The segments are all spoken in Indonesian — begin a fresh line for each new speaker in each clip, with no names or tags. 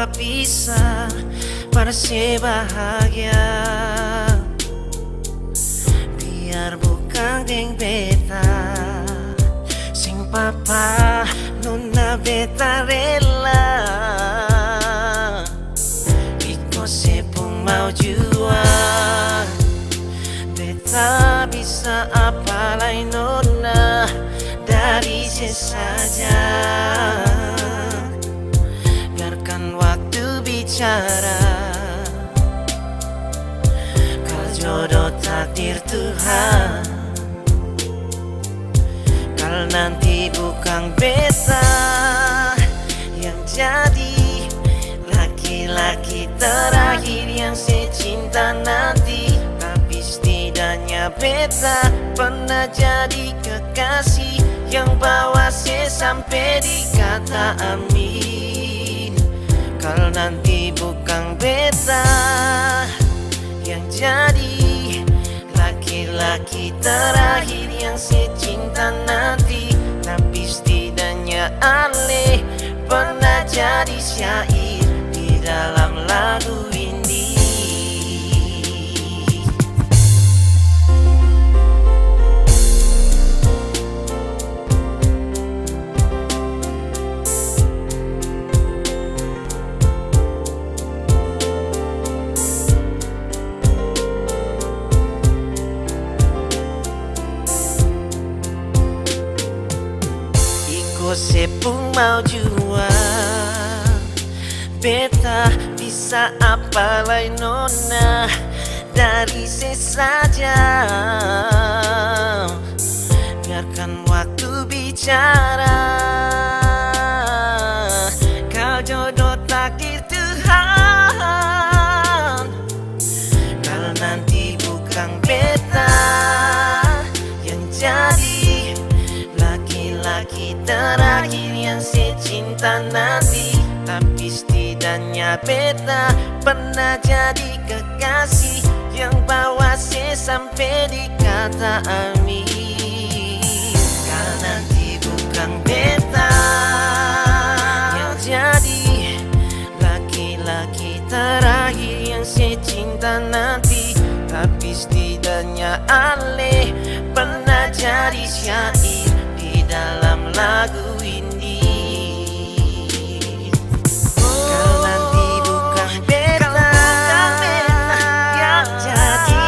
tak bisa bersih bahagia. Biar bukan deng beta sing papa nona beta rela. Iko sepung mau jua beta bisa apa lain nona dari sesaja. Biarkan waktu bicara, kau jodoh takdir Tuhan. Kalau nanti bukan beta yang jadi laki-laki terakhir yang secinta nanti, tapi setidaknya beta pernah jadi kekasih yang bawa saya sampai di kata amin. Kalau nanti bukan beta yang jadi laki-laki terakhir yang secinta nanti, tapi setidaknya Ale pernah jadi syair di dalam lagu ini. Sepung mau jua beta bisa apa lain nona dari sesaja. Biarkan waktu bicara, kau jodoh takdir Tuhan. Kalau nanti bukan beta yang jadi laki-laki terakhir yang secinta nanti, tapi setidaknya beta pernah jadi kekasih yang bawa saya sampai di kata amin. Kalau nanti bukan beta yang jadi laki-laki terakhir yang secinta nanti, tapi setidaknya Ale pernah jadi syair dalam lagu ini. Kalau nanti bukan beta yang jadi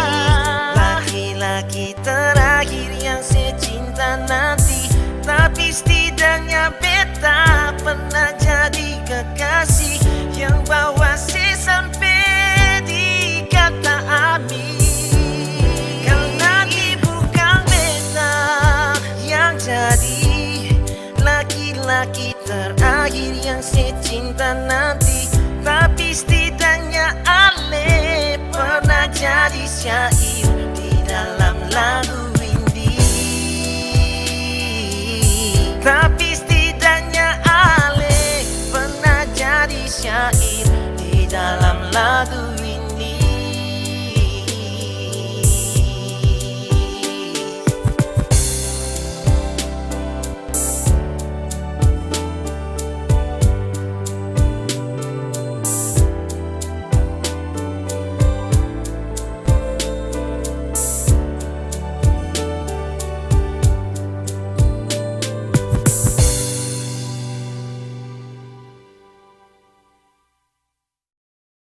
laki-laki terakhir yang secinta nanti, tapi setidaknya beta pernah jadi kekasih yang bawa saya sampai di kata amin. Kalau nanti bukan beta yang jadi laki-laki terakhir yang secinta nanti, tapi setidaknya Ale pernah jadi syair di dalam lagu ini. Tapi setidaknya Ale pernah jadi syair di dalam lagu ini.